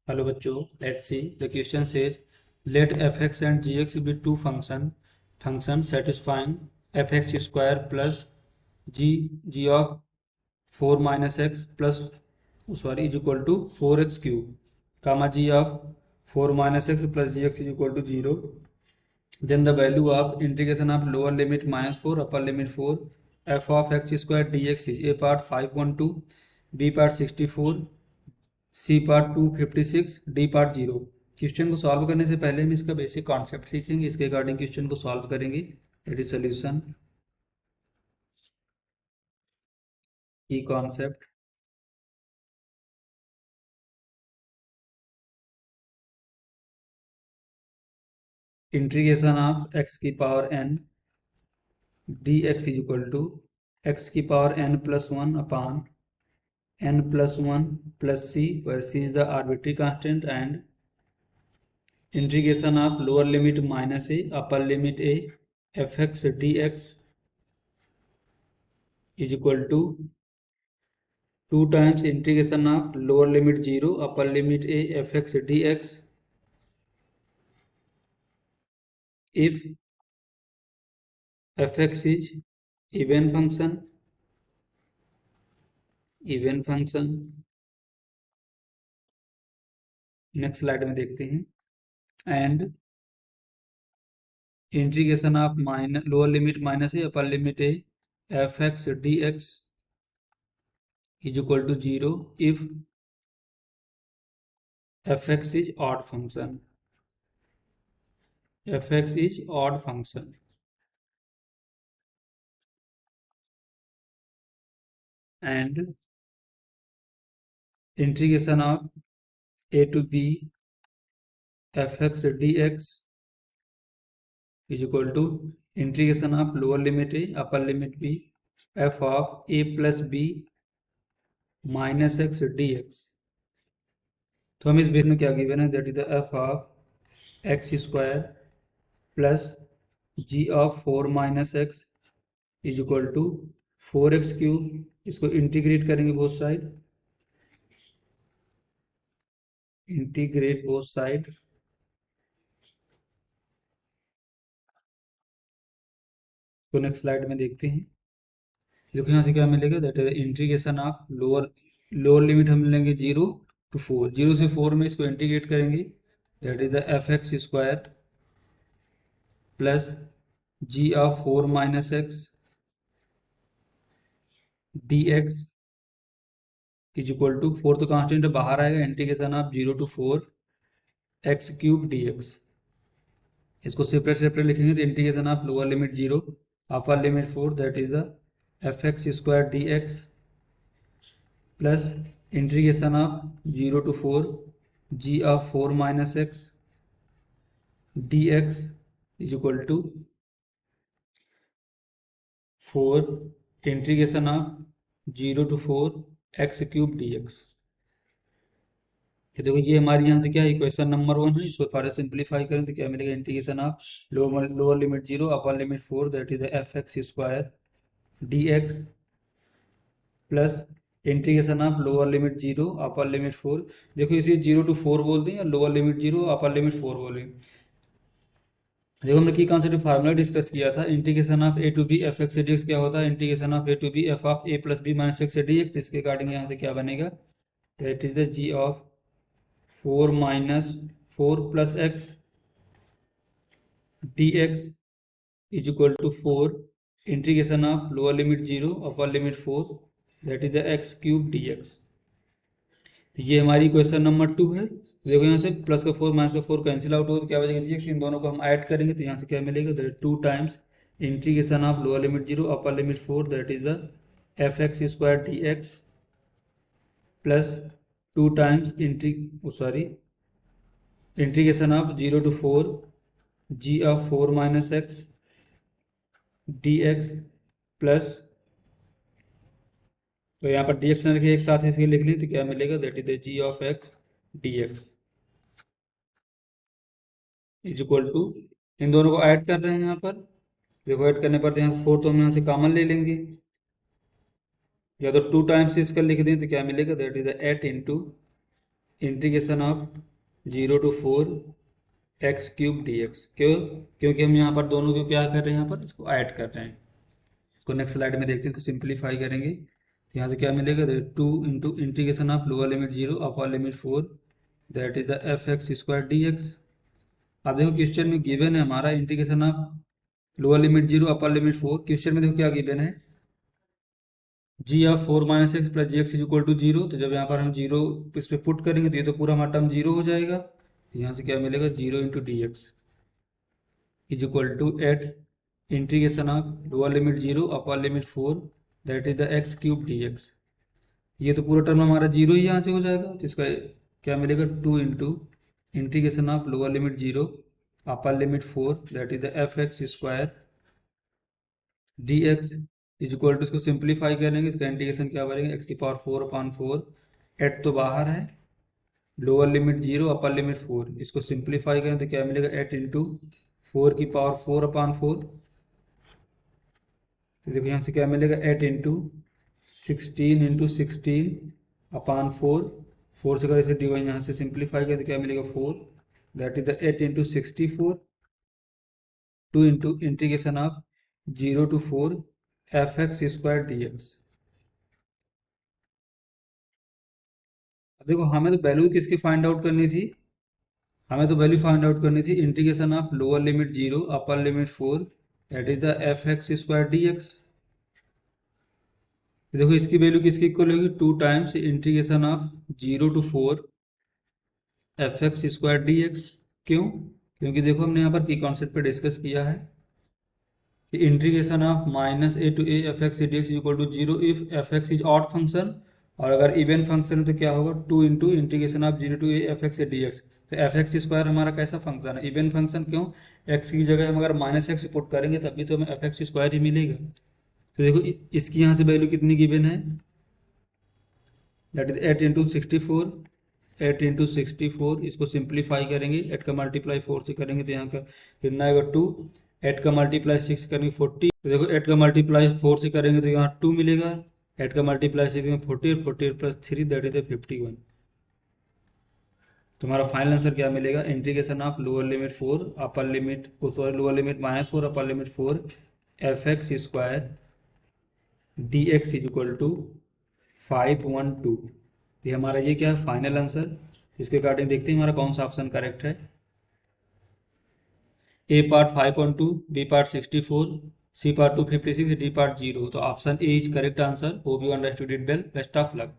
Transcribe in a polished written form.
Hello bachcho, let's see. The question says, let fx and gx be two functions satisfying fx square plus g of 4 minus x plus is equal to 4x cube, comma g of 4 minus x plus gx is equal to 0. Then the value of integration of lower limit minus 4 upper limit 4 f of x square dx is a part 512, b part 64, C part 256, D part 0। Question को solve करने से पहले हम इसका basic concept सीखेंगे, इसके according question को solve करेंगे। इट इज सोल्यूशन की कॉन्सेप्ट। इंटीग्रेशन ऑफ एक्स की power n d x is equal to x की power n plus one upon n plus one plus C, where C is the arbitrary constant, and integration of lower limit minus A upper limit A F X D x is equal to 2 times integration of lower limit 0 upper limit a fx dx if fx is even function next slide में देखते हैं। And integration of lower limit minus A upper limit A F X D x is equal to 0 if F X is odd function, F X is odd function. And integration of a to b fx dx is equal to integration of lower limit a upper limit b f of a plus b minus x dx। तो हम इस base में क्या given है, that is the F of X square plus G of 4 minus X is equal to 4x cube. इसको integrate करेंगे both side, integrate both side. तो next slide में देखते हैं। देखो यहाँ से क्या मिलेगा, that is integration of lower limit हम लेंगे 0 to 4, 0 से 4 में इसको इंटीग्रेट करेंगे, that is the F X square plus G of 4 minus X D x is equal to 4 तो कांस्टेंट बाहर आएगा, integration of 0 to 4 X cube D X. इसको सेपरेट सेपरेट लिखेंगे तो integration of lower limit 0 upper limit 4 that is the F X square D X plus integration of 0 to 4 G of 4 minus X D x is equal to 4 integration of 0 to 4 X cube D X. देखो ये हमारे यहाँ से क्या है, equation number 1 है। इसको थोड़ा सिंप्लीफाई करें तो क्या मिलेगा, integration of lower limit 0 upper limit 4 that is the F X square D X plus integration of lower limit 0 upper limit 4। देखो इसे 0 to 4 बोल दें या लोअर लिमिट 0 अपर लिमिट 4 बोलें। देखो हमने की कॉन्सेप्ट फार्मूला डिस्कस किया था, integration of A to B F X D X क्या होता है, integration of A to B F of A plus B minus X D X. इसके अकॉर्डिंग यहाँ से क्या बनेगा, that is the G of 4 minus 4 plus X D x is equal to 4 integration of lower limit 0 upper limit 4 that is the X cube D X. ये हमारी question number 2 है। देखो यहाँ से प्लस का 4 माइनस का 4 कैंसिल आउट हो तो क्या बचेगा, जी इन दोनों को हम ऐड करेंगे तो यहाँ से क्या मिलेगा, that 2 times integration of lower limit 0 upper limit 4 that is the F X square D X plus 2 times integration of 0 to 4 G of 4 minus X D X plus, तो यहाँ पर डी एक्स रखे एक साथ इसके लिख लें तो क्या मिलेगा, that is the G of x D x is equal to, इन दोनों को ऐड कर रहे हैं यहाँ पर। देखो ऐड करने पर यहाँ 4 तो हम यहाँ से कॉमन ले लेंगे, या तो 2 टाइम्स इसका लिख दें तो क्या मिलेगा, that is the 8 into integration of 0 to 4x³ dx। क्योंकि हम यहाँ पर दोनों को क्या कर रहे हैं, यहाँ पर इसको ऐड कर रहे हैं। इसको नेक्स्ट स्लाइड में देखते हैं, इसको सिंप्लीफाई करेंगे तो यहाँ से क्या मिलेगा, 2 into integration of lower limit 0 upper limit 4 that is the fx² dx। अब देखो क्वेश्चन में गिवन है हमारा integration of lower limit 0 upper limit 4। Question में देखो क्या गिवन है, G of 4 minus x plus G x is equal to 0। तो जब यहाँ पर हम 0 इस पर पुट करेंगे तो ये तो पूरा हमारा टर्म 0 हो जाएगा। तो यहाँ से क्या मिलेगा, 0 into D x is equal to eight integration of lower limit 0 upper limit 4 that is the x³ dx। ये तो पूरा टर्म हमारा 0 ही यहाँ से हो जाएगा। तो इसका क्या मिलेगा, 2 into integration of lower limit 0 upper limit 4 that is the fx² dx is equal to, इसको सिंप्लीफाई करेंगे, इसका इंटीग्रेशन क्या करेंगे, x⁴/4। एट तो बाहर है, लोअर लिमिट 0 अपर लिमिट 4, इसको सिंप्लीफाई करें तो क्या मिलेगा, 8 इंटू 4⁴/4। तो देखो यहाँ से क्या मिलेगा, 8 इंटू 16 4 से अगर इसे डिवाइड यहाँ से सिंप्लीफाई करें तो क्या मिलेगा, 4 that is the 8 into 64। 2 into integration of 0 to 4 fx² dx। अब देखो हमें तो वैल्यू किसकी फाइंड आउट करनी थी, हमें तो वैल्यू फाइंड आउट करनी थी integration of lower limit 0 upper limit 4 that is the fx² dx। देखो इसकी वैल्यू किसकी इक्वल होगी, 2 times integration of 0 to 4 fx² dx। क्यों, क्योंकि देखो हमने यहाँ पर की कॉन्सेप्ट पे डिस्कस किया है कि integration of -a to a fx dx is equal to 0 if fx is odd function, और अगर इवन फंक्शन है तो क्या होगा, 2 into integration of 0 to a fx dx। तो fx² हमारा कैसा फंक्शन है, इवन फंक्शन। क्यों, x की जगह हम अगर -x पुट करेंगे तब भी तो हमें fx² ही मिलेगा। तो देखो इसकी यहाँ से वैल्यू कितनी गिवन है, दैट इज 8 इंटू 64। 8 इंटू 64, इसको सिंप्लीफाई करेंगे, 8 का मल्टीप्लाई 4 से करेंगे तो यहाँ का कितना आएगा, 2। 8 का मल्टीप्लाई 6 से करेंगे 40। तो देखो 8 का मल्टीप्लाई 4 से करेंगे तो यहाँ 2 मिलेगा। 8 का मल्टीप्लाई 6 में 40, 48 प्लस 3 दैट इज 51। तुम्हारा फाइनल आंसर क्या मिलेगा, integration of lower limit 4 upper limit lower limit -4 upper limit 4 fx² dx is equal to 512। ये हमारा ये क्या है, फाइनल आंसर। इसके अकॉर्डिंग देखते हैं हमारा कौन सा ऑप्शन करेक्ट है। A part 5.2, B part 64, C part 256, D part 0। तो option A is correct answer. Hope you understood it well. Best of luck.